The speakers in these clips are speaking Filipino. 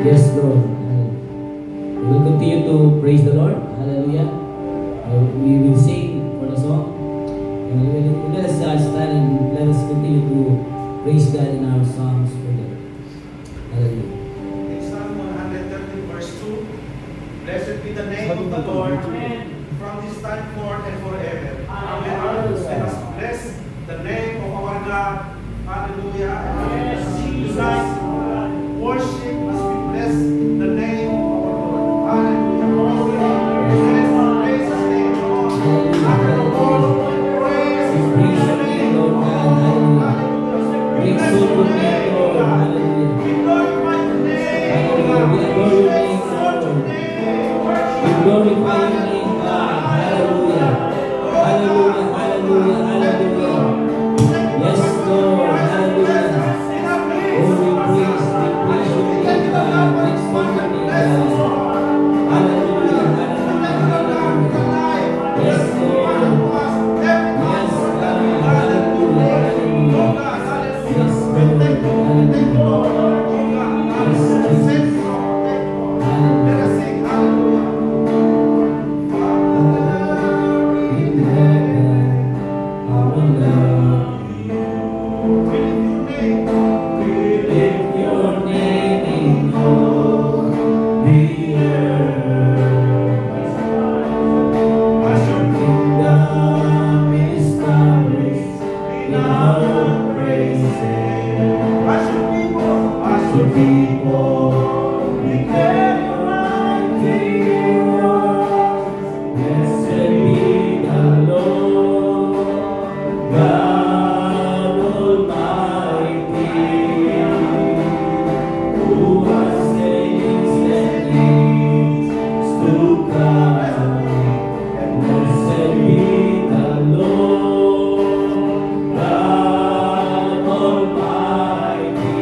Yes, Lord. We will continue to praise the Lord. Hallelujah. We will sing for the song. Let us stand and let us continue to praise God in our songs for them. Hallelujah. In Psalm 113 verse 2, blessed be the name of the Lord from this time forth and forever. Amen. Let us bless the name of our God. Hallelujah. Jesus, worship as we bless the name of our Lord. Hallelujah. Praise His name, Lord. Hallelujah. Praise His name, Lord. Hallelujah. Bring soul to me, Lord. Hallelujah. We glorify your name, Lord. We adore your name, Exalt your Lord. name. We glorify your name, God. Hallelujah. Hallelujah. Hallelujah. Hallelujah. Yes, Lord. Hallelujah. Oh, we praise your name, God. We exalt your name, God. Hallelujah. Hallelujah. Hallelujah. Yes, Lord. Yes, God. Hallelujah. Hallelujah. Yes, Lord. Hallelujah. Yes, Jesus. Let us sing hallelujah. In heaven, our love. We lift your name in all the earth. As your kingdom is established in our praises. As your people declare your mighty works. Blessed be the Lord God Almighty, who has saved and is to come. Blessed be the Lord God Almighty.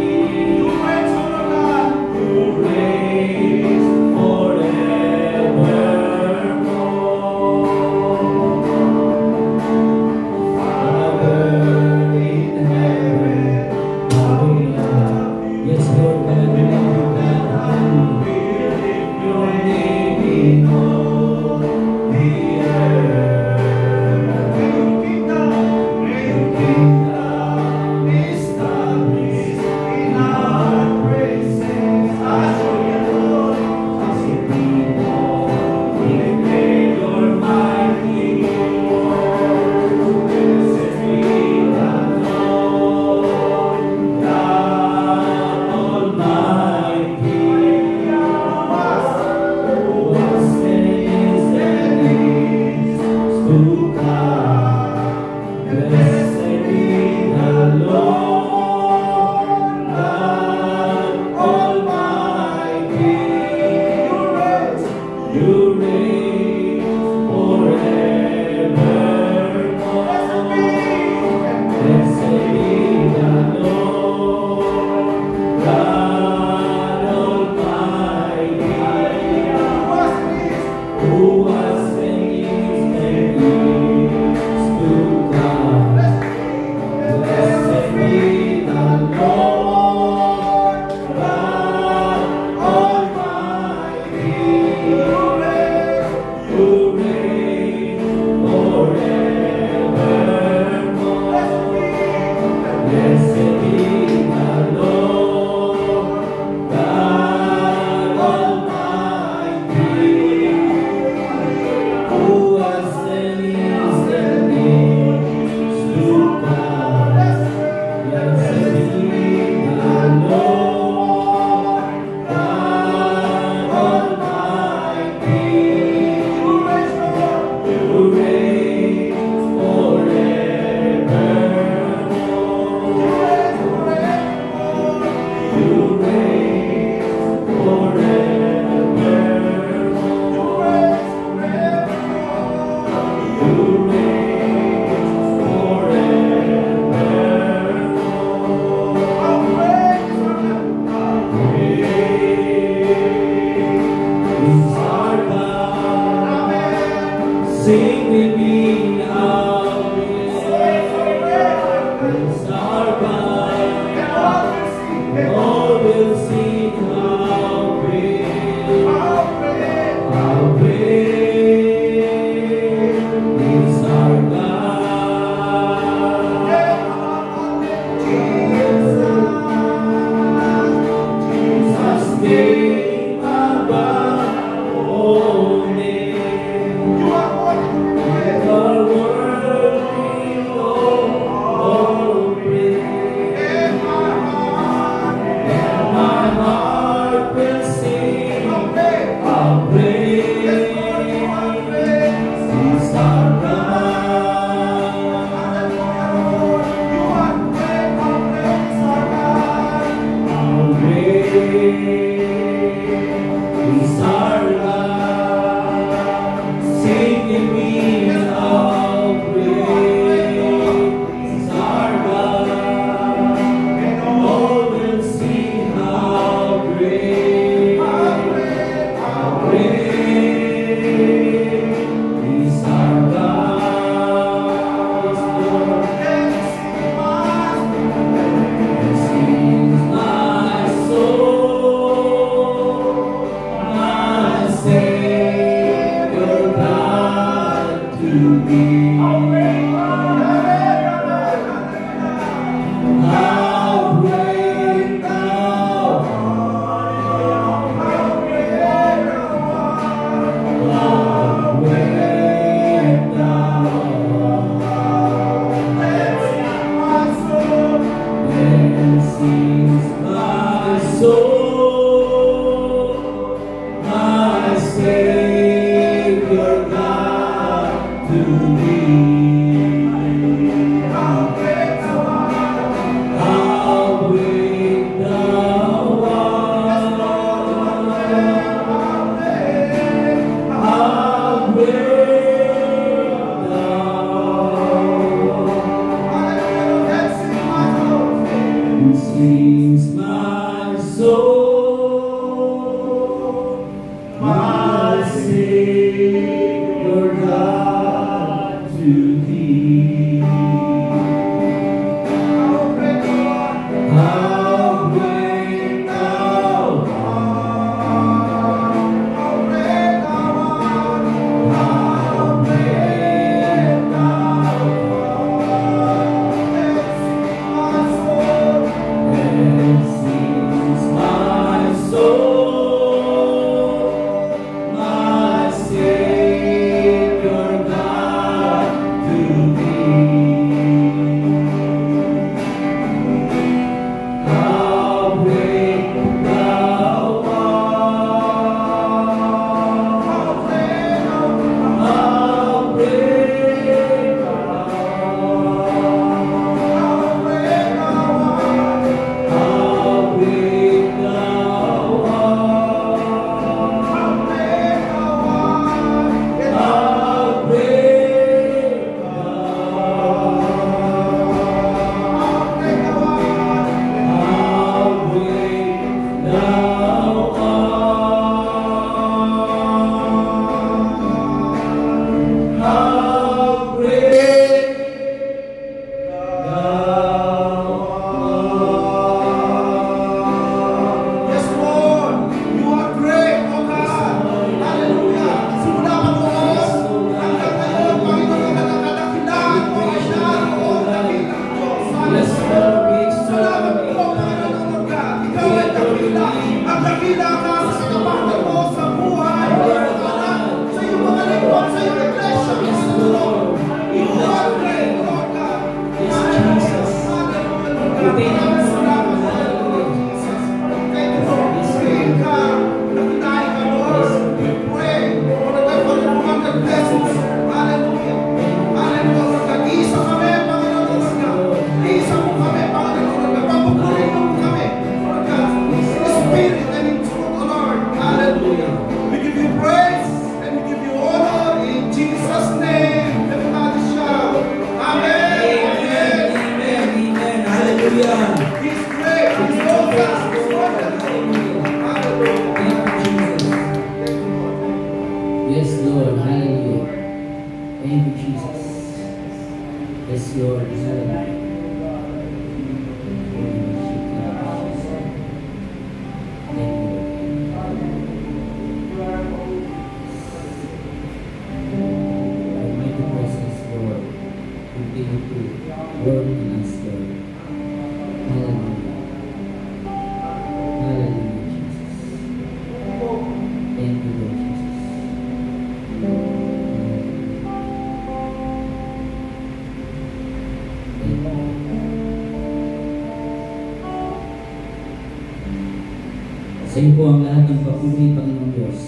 Sa iyo po ang lahat ng papuri, Panginoong Diyos,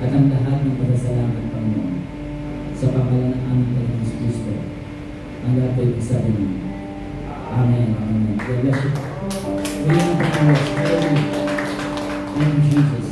at ang lahat ng pasasalamat, Panginoon, sa pangalan ng aming Panginoong Kristo, ang lahat ay magsabi mo. Amen. Amen. God bless you. Amen. Thank you, Jesus.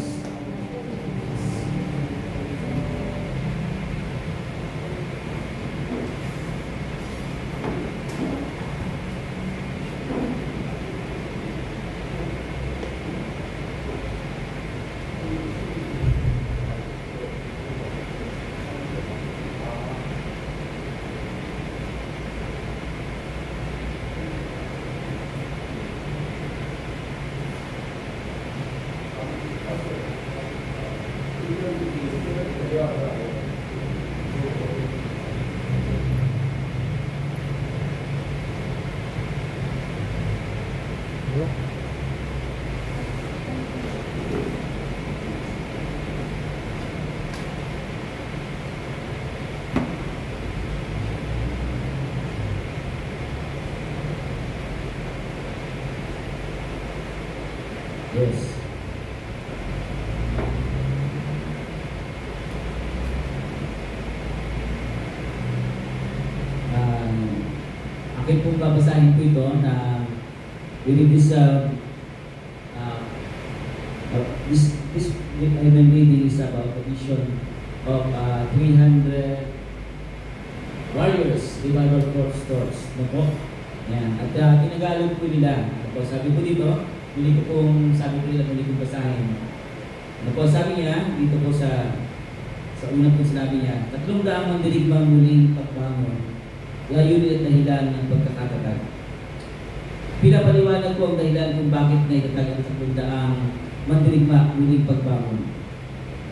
Yes. Akin pong babasahin ko ito na within this this I've been reading is about the vision of 300 warriors, revival corps stores. No po? Yan. At ginagalog po nila. Ano po, sabi ko dito, muli ko kong basahin. Ano po, sabi niya, dito po sa unang po sinabi niya, 300 mandirigmang muling pagbangon, layunin at dahilan ng pagkakatatag. Pinapaliwanag ko ang dahilan kung bakit naitatag ang 300 mandirigma muling pagbangon.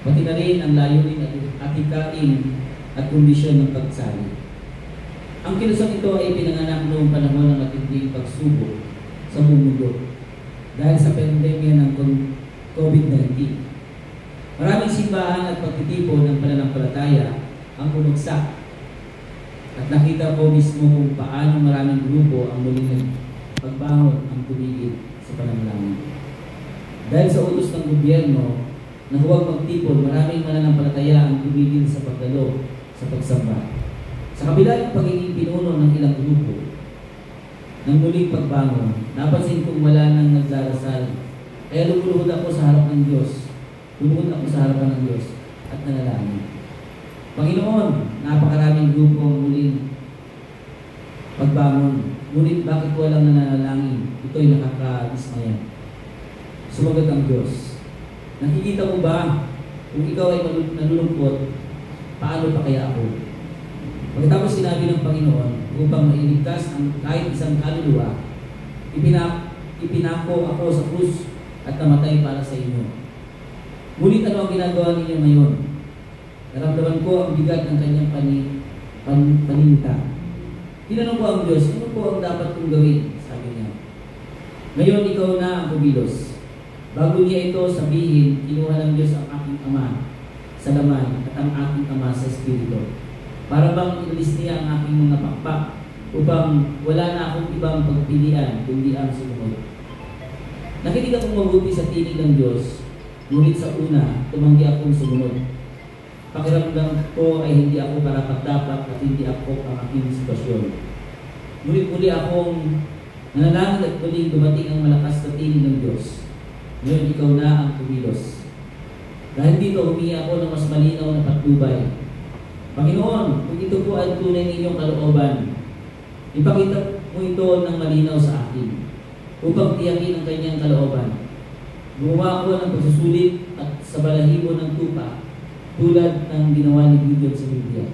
Pati na rin ang layunin at atikain at kondisyon ng pagsali. Ang kilusang ito ay pinanganak noong panahon ng matinding pagsubok sa mundo dahil sa pandemya ng COVID-19. Maraming simbahan at pagtitipon ng pananampalataya ang bumagsak at nakita ko mismo kung paano maraming grupo ang muling pagbangon ang tumigil sa pananalangin. Dahil sa utos ng gobyerno na huwag magtipon, maraming mananampalataya ang tumigil sa pagdalo sa pagsamba. Sa kabila ng pagiging pinuno ng ilang grupo ng muling pagbangon, napansin kong wala nang nagdarasal. Kaya lumuluhod ako sa harap ng Diyos. Lumuhod ako sa harapan ng Diyos at nanalangin. Panginoon, napakaraming grupo ang muling pagbangon. Ngunit bakit walang nananalangin? Ito'y nakakadismaya. Sumagot ang Diyos. Nakikita mo ba kung ikaw ay nalulungkot, paano pa kaya ako? Pagkatapos sinabi ng Panginoon, upang mailigtas ang kahit isang kaluluwa, ipinako ako sa krus at namatay para sa inyo. Ngunit ano ang ginagawa ninyo ngayon? Naramdaman ko ang bigat ng kanyang paninita. Tinanong ko ang Diyos, ano po ang dapat kong gawin? Sabi niya. Ngayon ikaw na ang kumilos. Bago niya ito sabihin, kinuha ng Diyos ang aking ama sa laman at ang aking ama sa espiritu. Para bang inalis niya ang aking mga pakpak upang wala na akong ibang pagpilian kundi ang sumunod. Nakinig akong mabuti sa tinig ng Diyos, ngunit sa una, tumanggi akong sumunod. Pakiramdam ko ay hindi ako karapat-dapat at hindi ako ang aking sitwasyon. Ngunit muli akong nanalangin at muling dumating ang malakas na tinig ng Diyos. Ngayon ikaw na ang kumilos. Dahil dito humingi ako ng mas malinaw na patnubay. Panginoon, kung ito po ay tunay ng inyong kalooban, ipakita mo ito ng malinaw sa akin upang tiyakin ang kanyang kalooban. Gumawa ako ng pagsusulit at sa balahibo ng tupa tulad ng ginawa ni Gideon sa Biblia.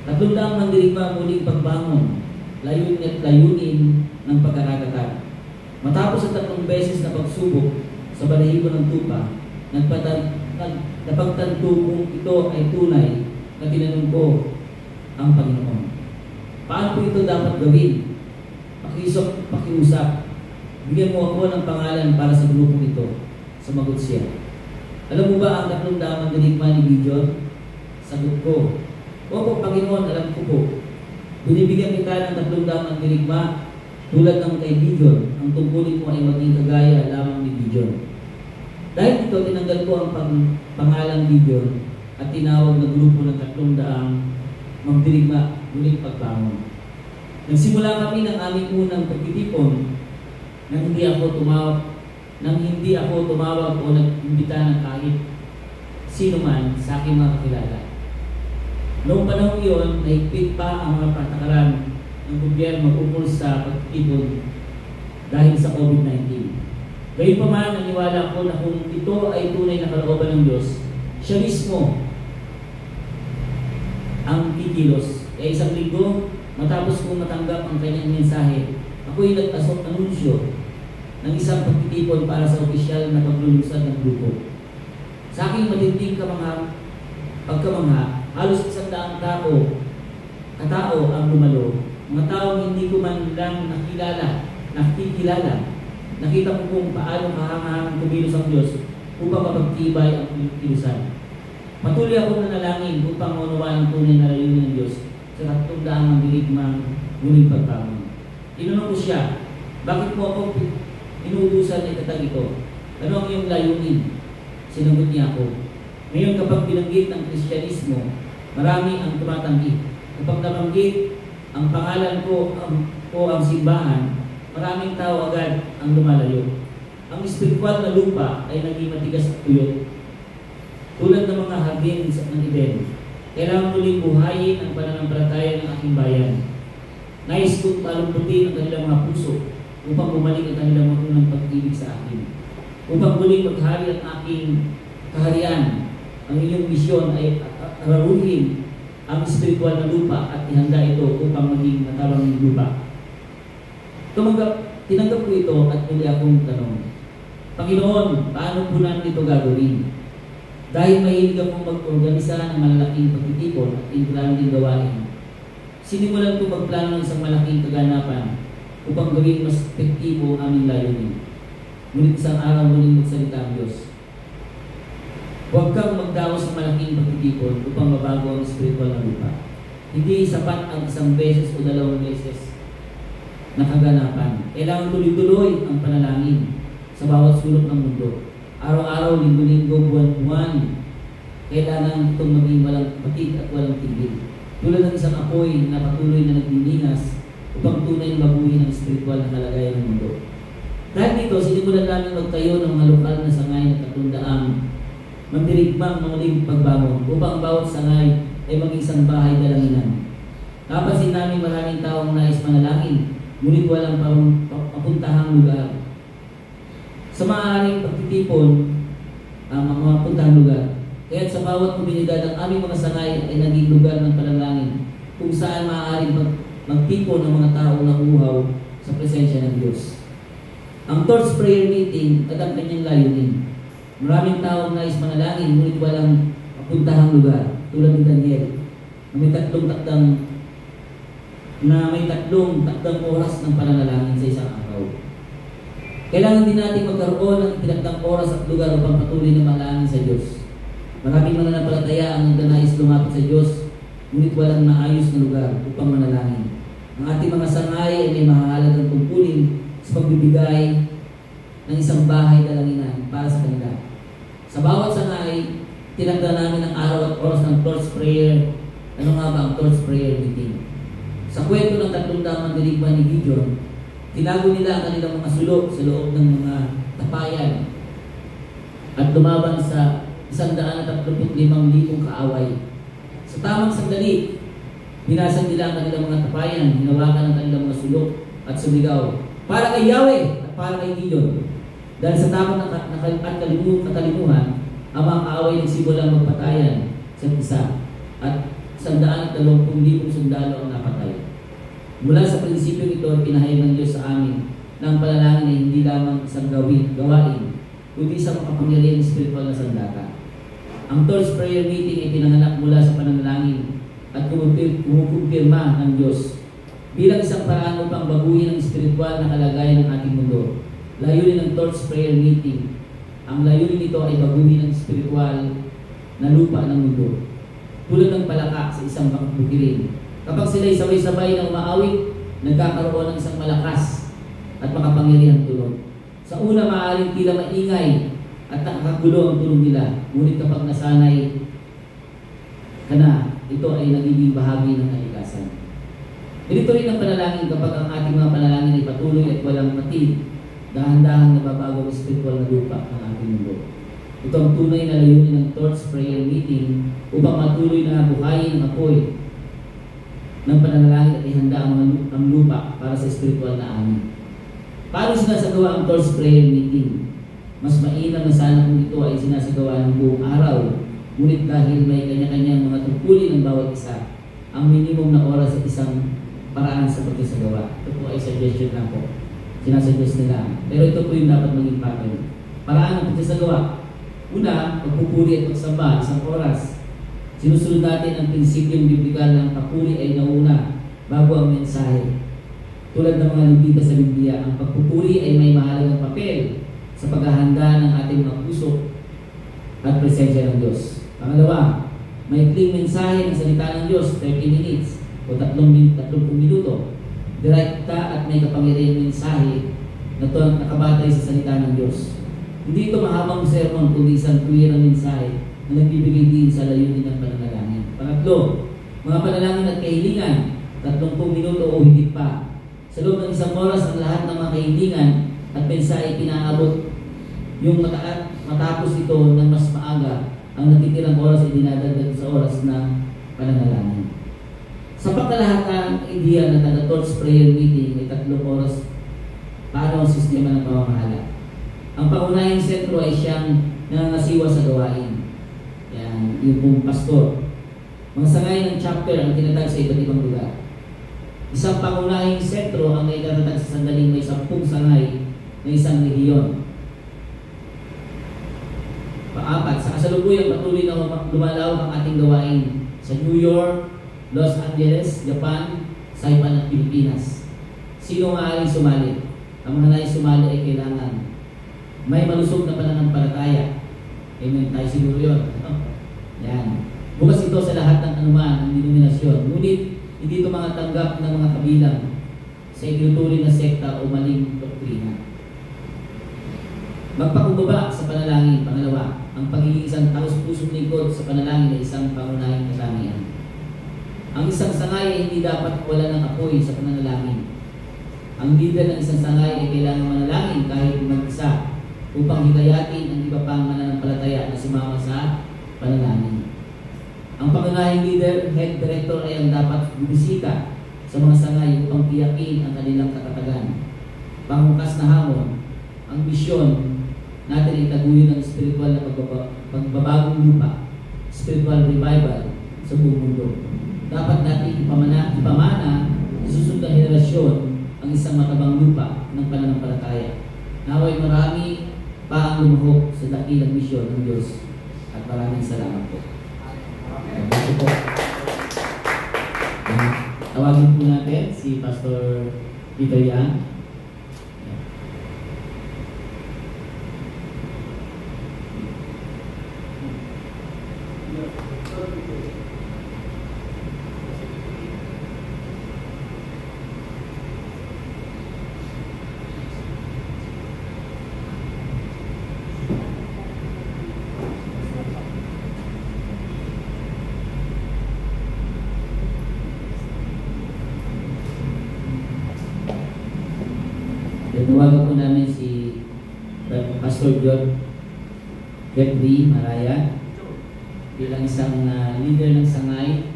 300 mandirigma muling pagbangon, layunin ng pagkakatatag. Matapos sa 3 beses na pagsubok sa balahibo ng tupa, napagtanto kung ito ay tunay na tinanong ko ang Panginoon. Paano po ito dapat gawin? Pakiusap. Bigyan mo ako ng pangalan para sa grupong ito. Sumagot siya. Alam mo ba ang 300 mandirigma ni Gideon? Sagot ko. Opo, Panginoon, alam ko po. Binibigyan kita ng 300 mandirigma tulad ng kay Gideon. Ang tungkulin mo ay maging kagaya lamang ni Gideon. Dahil dito, tinanggal ko ang pangalang Gideon at tinawag na grupo ng 300 mandirigma muling pagbangon. Nagsimula kami ng aming unang pagtitipon nang hindi ako tumawag o nag-imbita ng kahit sino man sa aking mga kakilala. Noong panahon iyon, nahigpit pa ang mga patakaran ng gobyerno ukol sa pagtitipon dahil sa COVID-19. Gayunpaman, naniwala ko na kung ito ay tunay na kalooban ng Diyos, siya mismo ang kikilos. Kaya 1 linggo, matapos kong matanggap ang kanyang mensahe, ako'y nag-anunsyo ng isang pagtitipon para sa opisyal na paglulunsad ng grupo. Sa aking matinding pagkamangha, halos 100 katao ang lumalo. Mga taong hindi ko man lang nakikilala. Nakita ko kung paano kahangahangang kumilos ang Diyos upang mapagtibay ang kilusan. Patuloy akong nanalangin upang maunawaan ang tunay na layunin ng Diyos sa 300 mandirigmang muling pagbangon. Tinanong ko siya, bakit mo ako inuutusan na itatag ito? Ano ang iyong layunin? Sinagot niya ako. Ngayon kapag binanggit ng Kristyanismo, marami ang tumatanggi. Kapag nabanggit ang pangalan ko o ang simbahan, maraming tao agad ang lumalayo. Ang espiritual na lupa ay naging matigas at tuyot. Tulad ng mga hardin ng Eden, kailangan muling buhayin ang pananampalataya ng aking bayan. Nais kong palumputin ang kanilang mga puso upang bumalik ang kanilang unang pag-ibig sa akin. Upang muling maghari ang aking kaharian. Ang inyong misyon ay araruhin ang espiritual na lupa at ihanda ito upang maging matabang lupa. Tinanggap ko ito at muli akong tanong, Panginoon, paano po natin ito gagawin? Dahil mahilig akong mag-organisa ng malalaking pagtitipon at importanteng gawain, sinimulan ko magplano ng isang malaking kaganapan upang gawing mas epektibo ang aming layunin. Ngunit isang araw muling magsalita ang Diyos. Huwag kang magdaos ng malaking pagtitipon upang mabago ang spiritual na lupa. Hindi sapat ang isang beses o 2 beses na kaganapan. Kailangan tuloy-tuloy ang panalangin sa bawat sulok ng mundo. Araw-araw, linggo-linggo, buwan-buwan. Kailangan itong maging walang patig at walang tigil. Tulad ng isang apoy na patuloy na nagdiningas upang tunay na mabuhin ang spiritual na kalagayan ng mundo. Dahil dito, sinimulan namin magtayo ng mga lokal na sangay na katundaang mandirigmang muling pagbangon upang bawat sangay ay maging isang bahay dalanginan. Napansin namin maraming taong nais manalangin, ngunit walang papuntahang lugar. Sa maaaring pagtitipon ang mga puntahang lugar, kaya't sa bawat komunidad ang aming mga sangay ay naging lugar ng panalangin kung saan maaaring magtipon ng mga taong nakuhaw sa presensya ng Diyos. Ang Torch Prayer Meeting at ang kanyang layunin. Maraming taong nais manalangin ngunit walang papuntahang lugar, tulad ni Daniel na may tatlong oras ng pananalangin sa isang araw. Kailangan din natin magkaroon ng tinakdang oras at lugar upang patuloy na manalangin sa Diyos. Maraming mananampalataya ang nais lumapit sa Diyos, ngunit walang maayos na lugar upang manalangin. Ang ating mga sangay ay may mahalagang tungkulin sa pagbibigay ng isang bahay dalanginan para sa kanila. Sa bawat sangay, tinagda namin ang araw at oras ng Torch Prayer. Ano nga ba ang Torch Prayer Meeting? Sa kwento ng 300 mandirigma ni Gideon, tinago nila ang kanilang mga sulok sa loob ng mga tapayan at lumaban sa 135,000 kaaway. Sa tamang sandali, binasag nila ang kanilang mga tapayan, hinawakan ang kanilang mga sulok at sumigaw, para kay Yahweh at para kay Gideon. Dahil sa takot at katalimuhan, ang mga kaaway nagsimulang magpatayan sa isa at 120,000 sundalo ang napatay. Mula sa prinsipyo ito, pinahayag ng Diyos sa amin na ang panalangin ay hindi lamang isang gawain, kundi isang makapangyarihang spiritual na sandata. Ang Torch Prayer Meeting ay pinanganak mula sa pananalangin at kumukumpirma ng Diyos bilang isang paraan upang baguhin ang spiritual na kalagayan ng ating mundo. Layunin ng Torch Prayer Meeting. Ang layunin nito ay baguhin ang spiritual na lupa ng mundo. Tulad ng palaka sa isang bakbukirin. Kapag sila'y sabay-sabay na umaawit, nagkakaroon ng isang malakas at makapangyarihang tulong. Sa una, maaaring tila maingay at nakakagulo ang tulong nila. Ngunit kapag nasanay ka na, ito ay nagiging bahagi ng kalikasan. Ganito rin ang panalangin kapag ang ating mga panalangin ay patuloy at walang matid. Dahan-dahan nababago ang spiritual na lupa ng ating mundo. Ito ang tunay na layunin ng Torch Prayer Meeting upang matuloy na buhayin ang apoy ng pananalangin at ihanda ang lupa para sa spiritual na amin. Paano sinasagawa ang Torch Prayer Meeting? Mas mainam na sana kung ito ay sinasagawa ng buong araw, ngunit dahil may kanya-kanyang mga tungkulin ng bawat isa, ang minimum na oras at isang paraan sa pagsasagawa. Ito po ay suggestion na po. Sinasuggest nila. Pero ito po yung dapat maging pattern. Paraan ng pagsasagawa. Una, pagpupuri at pagsamba, 1 oras. Sinusunod natin ang prinsipyong biblikal ng papuri ay nauna bago ang mensahe. Tulad ng mga libita sa Biblia, ang pagpupuri ay may mahalagang papel sa paghahanda ng ating mga puso at presensya ng Diyos. Pangalawa, may ikling mensahe ng salita ng Diyos, 30 minutes o 30 minuto. Direkta at may kapangyarihang mensahe na ito nakabatay sa salita ng Diyos. Hindi ito mahabang sermon, kundi isang tuwirang mensahe na nagbibigay din sa layunin ng pananalangin. Pangatlo, mga panalangin at kahilingan, 30 minuto o higit pa. Sa loob ng isang oras, ang lahat ng mga kahilingan at mensahe pinaabot. Yung matapos ito ng mas maaga, ang natitirang oras ay dinadagdag sa oras ng pananalangin. Sa pagkalahatan, ang ideya na taga-Torch prayer meeting ay 3 oras. Paano ang sistema ng pamamahala? Ang pangunahing sentro ay siyang nangangasiwa sa gawain. Yan, yung pong pastor. Mga sangay ng chapter ang tinatag sa iba't ibang lugar. Isang pangunahing sentro ang naitatag sa sandaling may 10 sangay na isang rehiyon. Paapat, sa kasalukuyang patuloy na lumalawak ang ating gawain sa New York, Los Angeles, Japan, Saipan at Pilipinas. Sino maaaring sumali? Ang mga nais sumali ay kailangan may malusog na pananampalataya. Amen. Tayo siguro yun. Yan. Bukas ito sa lahat ng anuman ng denominasyon. Ngunit hindi ito mga tanggap ng mga kabilang sa itinuturing na sekta o maling doktrina. Magpakumbaba sa panalangin. Pangalawa, ang pagiging isang taos-pusong lingkod sa panalangin ay isang pangunahing katangian. Ang isang sangay ay hindi dapat wala ng apoy sa pananalangin. Ang leader ng isang sangay ay kailangan manalangin kahit mag-isa upang hikayatin ang iba pang mananampalataya na sumama sa panalangin. Ang pangunahing leader, head director ay ang dapat bumisita sa mga sangay upang tiyakin ang kanilang katatagan. Panghukas na hamon, ang misyon natin ay taguyod ng spiritual na pagbabagong lupa, spiritual revival sa buong mundo. Dapat natin ipamana sa susunod na henerasyon ang isang matabang lupa ng pananampalataya. Naway marami pa ang lumuhok sa dakilang misyon ng Diyos. At maraming salamat po. Ito po. Tawagin po natin si Pastor Peter Yan. Tawagan po namin si Pastor John Jeffrey Maraya bilang isang leader ng sangay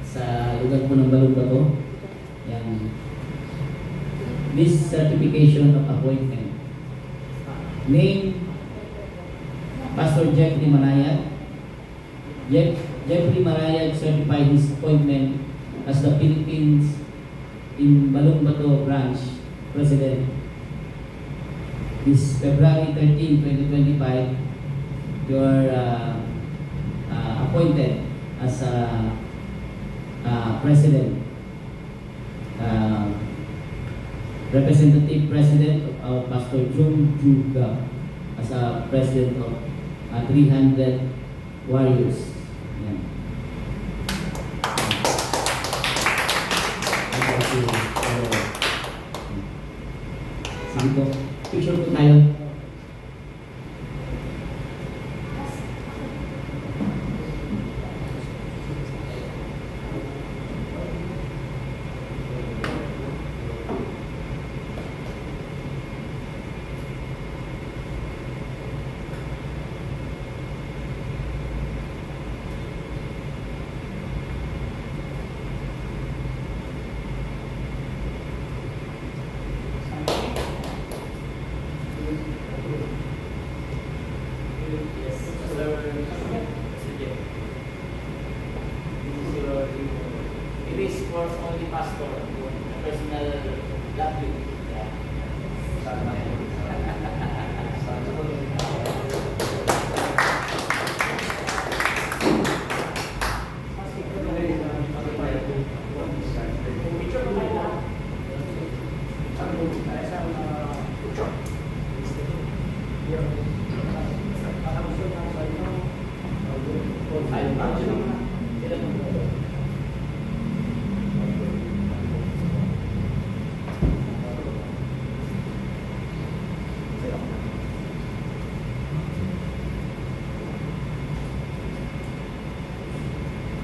sa lugar po ng Balong-Bato. Yan. This certification of appointment. Name, Pastor Jeffrey Maraya. Jeffrey Maraya certified his appointment as the Philippines in Balong-Bato branch President. This February 13, 2025, you are appointed as President, Representative President of our Pastor Jung Juga, as a President of 300 Warriors. Yan. Sige po. Picture po tayo.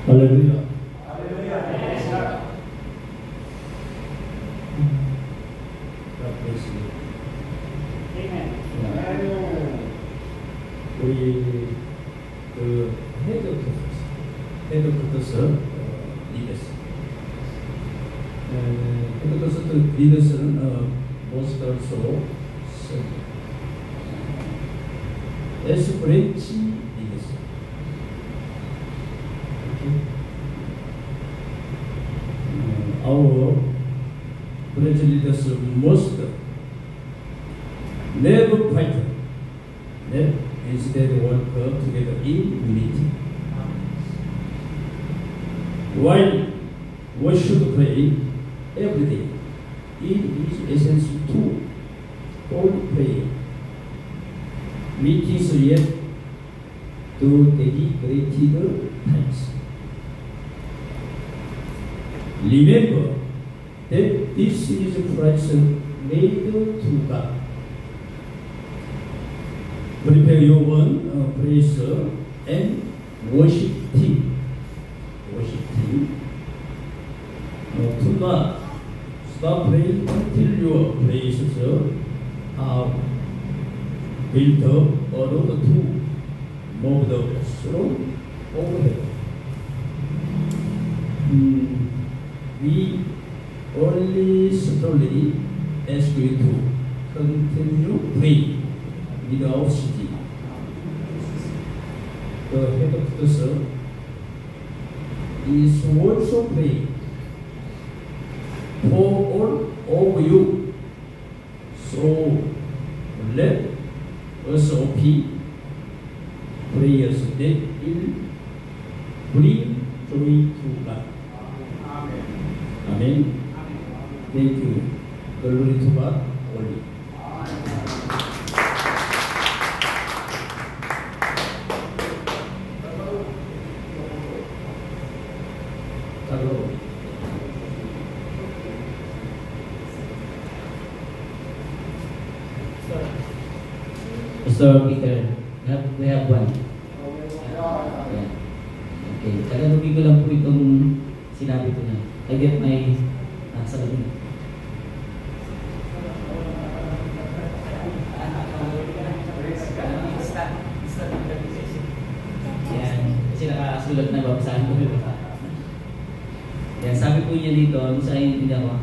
할렐루야. 우리 그 헤드쿼터스 리더스. 헤드쿼터스 리더스는 most also as branch leaders. Our branch leaders must never fight, instead work together in unity. While we should pray every day, it is essential to hold prayer meetings yet to dedicated times. Remember that this is Christ made to God. Prepare your own praise and worship team. To not stop praying until your praises are built up or to move the throne overhead. We only strongly ask you to continue praying without ceasing. The head of the serve is also praying for all of you. So let us repeat prayers that will bring joy to God. Amen. Amen. Thank you. Glory to God only. Hello. Pastor Peter, we have one. Yeah. Okay, tagalogin ko lang po itong sinabi ko na. I get my sagot niya. Yan, kasi nakasulat na babasahin ko. Yan, sabi po niya dito, sa inyo ko,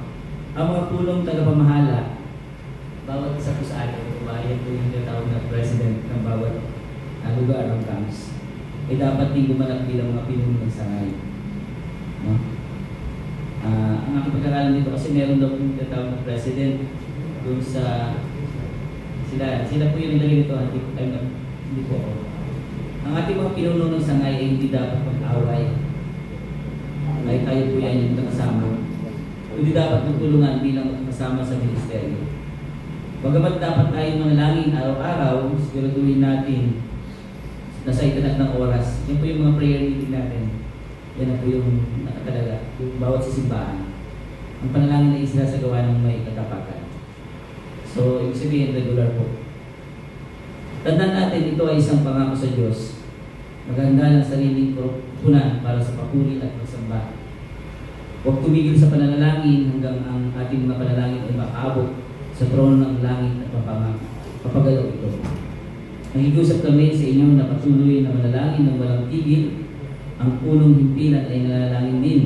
ang mga pulong tagapamahala, bawat isa po sa atin, yan po yung tinatawag na president ng bawat lugar ng camps, ay dapat din gumanap bilang mga pinuno ng sangay. No? Ang aking pagkakalan dito kasi meron daw po yung tinatawag na president doon sa sila po yung nilagay nito, hindi po ako. Ang ating mga pinuno ng sangay ay hindi dapat mag-away. Ay tayo po yan yung nakasama. Hindi dapat magtulungan bilang kasama sa ministeryo. Bagamat dapat tayo manalangin araw-araw, siguraduhin natin na sa itanag ng oras. Yan po yung mga prayer meeting natin. Yan na po yung nakatalaga, yung bawat sisimbahan. Ang panalangin na isla sa gawa ng may katapakan. So, ibig sabihin, regular po. Tandaan natin, ito ay isang pangako sa Diyos. Maganda ng sariling punan para sa papuri at pagsamba. Huwag tumigil sa pananalangin hanggang ang ating mga panalangin ay makaabot sa trono ng langit at papagalaw ito. Nakikiusap kami sa inyo na patuloy na manalangin ng walang tigil. Ang punong himpilan ay nanalangin din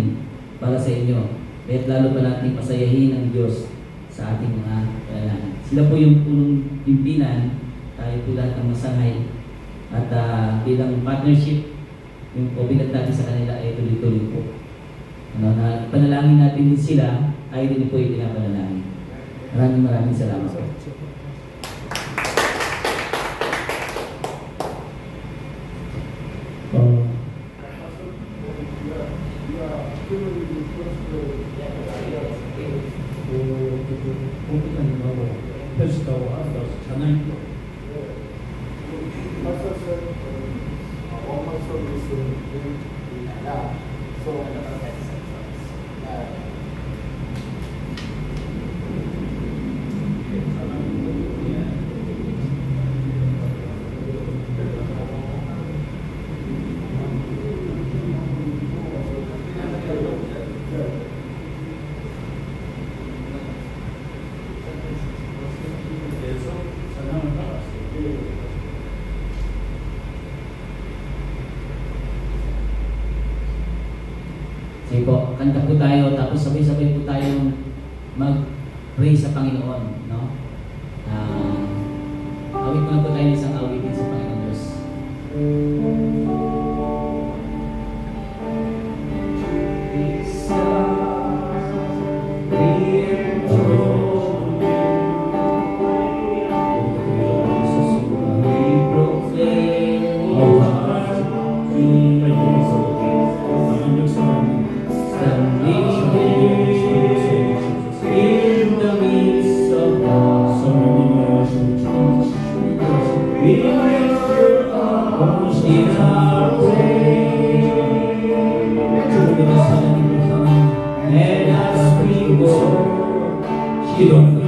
para sa inyo. Kaya't lalo pa natin pasayahin ang Diyos sa ating mga panalangin. Sila po yung punong himpilan, tayo po lahat ng masangay. At bilang partnership, yung pabigat natin sa kanila ay tuloy-tuloy po. Na panalangin natin din sila, tayo din po yung pinapanalangin. Maraming salamat po. Okay po, kanta po tayo, tapos sabay-sabay po tayong mag-pray sa Panginoon, no? Awit mo na po tayo ng isang awitin sa Panginoon Diyos.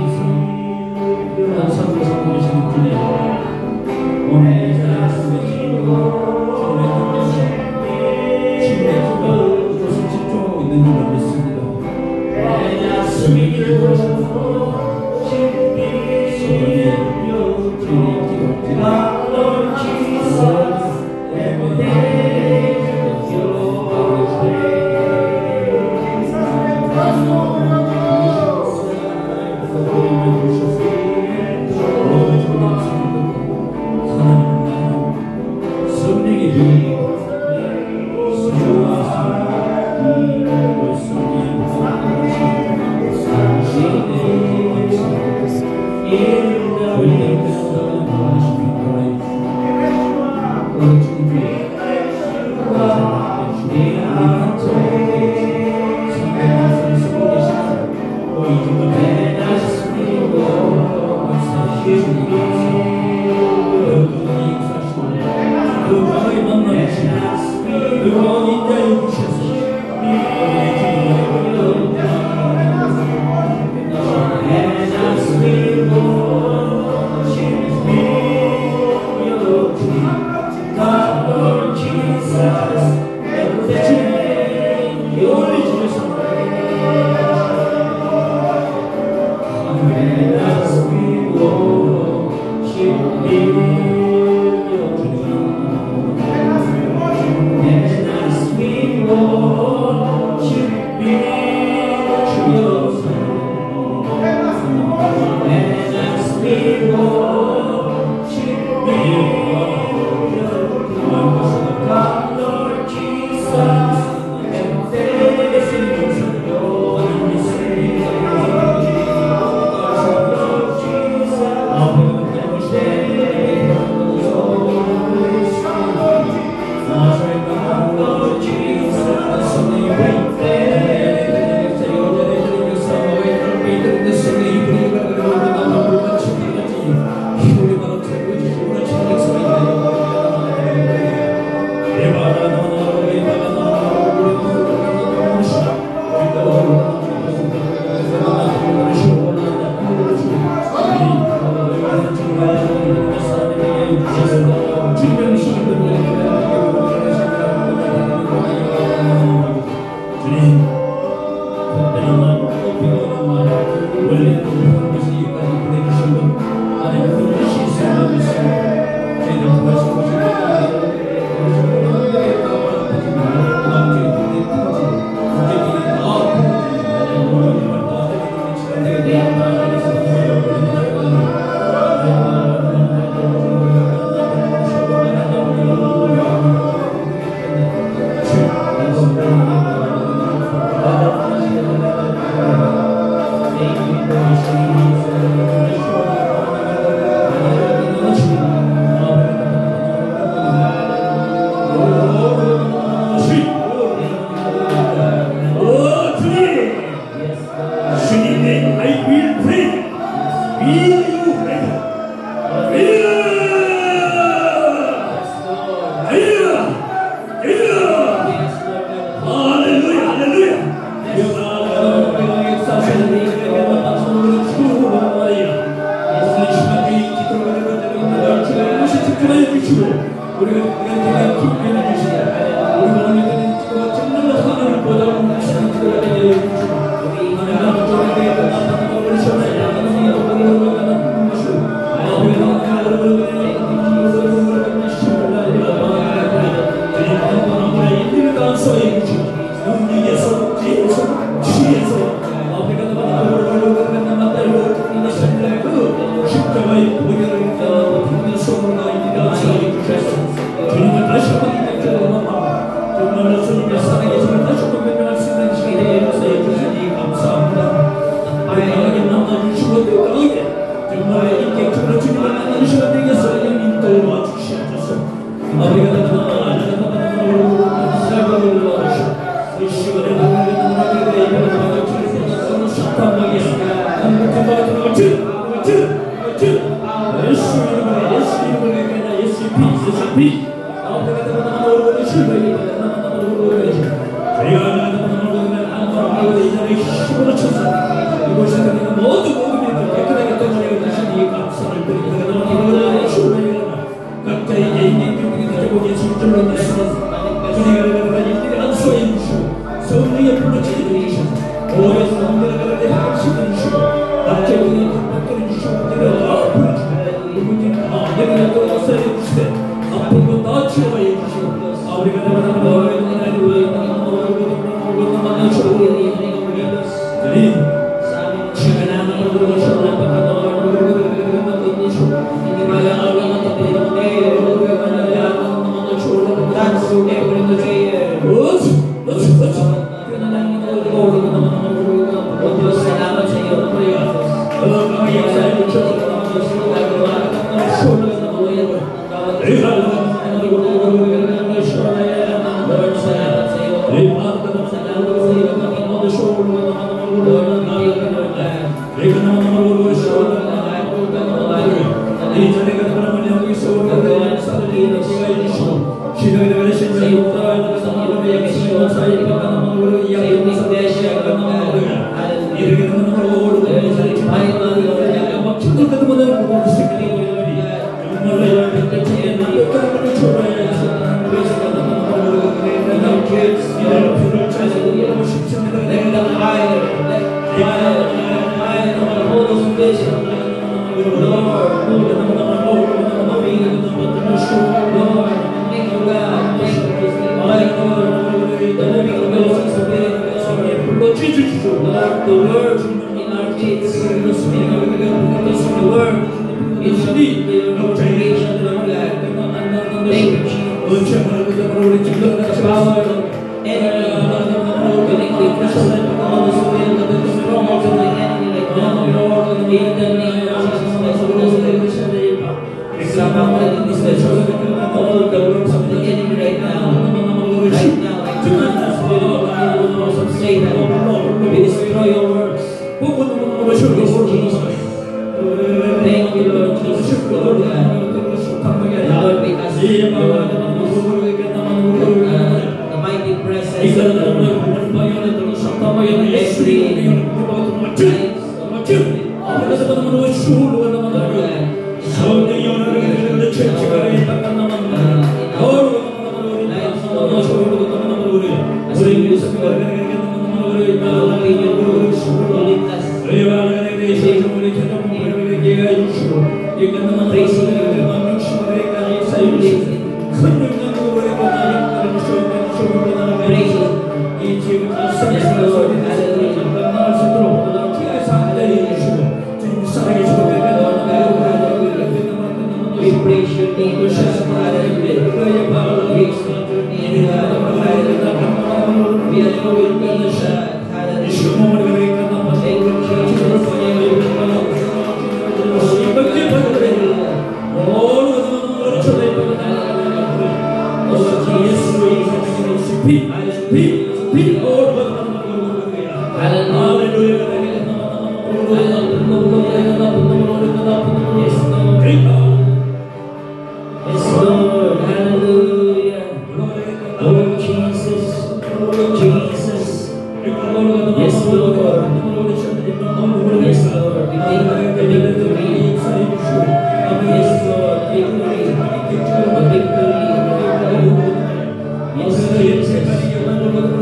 용기에서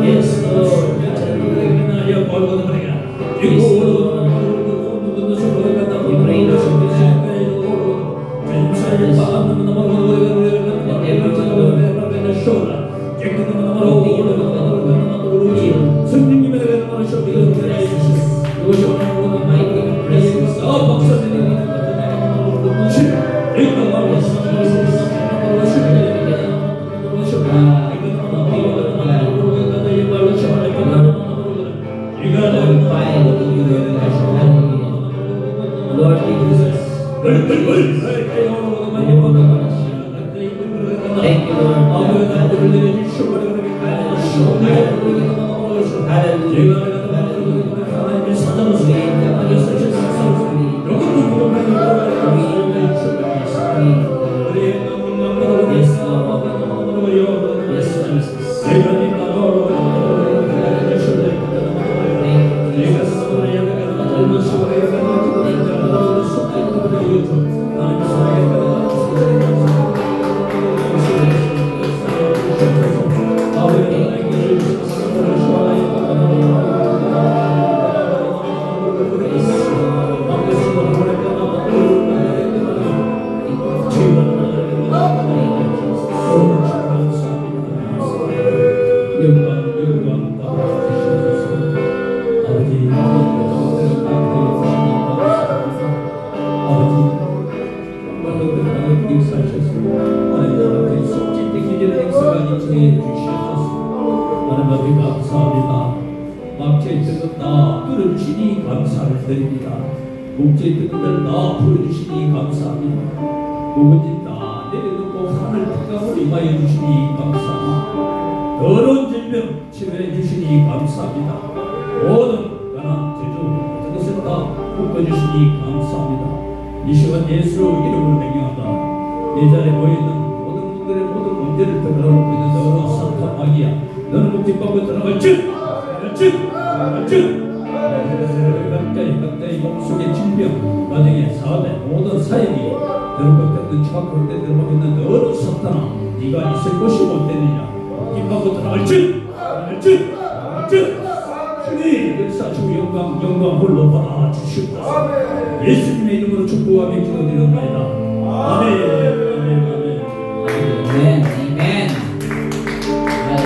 Yes, Lord. 역사해 주시옵소서. 하나님 아버지 감사합니다. 막혀있던 것 다 뚫어주시니 감사를 드립니다. 목재있던 것들 다 풀어주시니 감사합니다. 묵은지 다 내려놓고 하늘 평강을 임하여 주시니 감사합니다. 더러운 질병 치료해 주시니 감사합니다. 모든 가난 제주 모든 것을 다 묶어주시니 감사합니다. 이 시간 예수 이름으로 명령한다. 내 자리에 모여있는 모든 분들의 모든 문제를 들어가고 있는 너는 사탄 마귀야. 너는 목재 받고 들어갈 즉 각자의 몸속의 질병, 가정의 사회, 모든 사역이 들어박혔던 추악한 때 들어가고 있는 너는 사탄아, 네가 있을 것이 못 되느냐. 이 받고 들어갈 즉 주님 역사 주 영광 홀로 받아 주시옵소서. 예수님의 이름으로 축복하며 기도드리옵나이다. 아멘.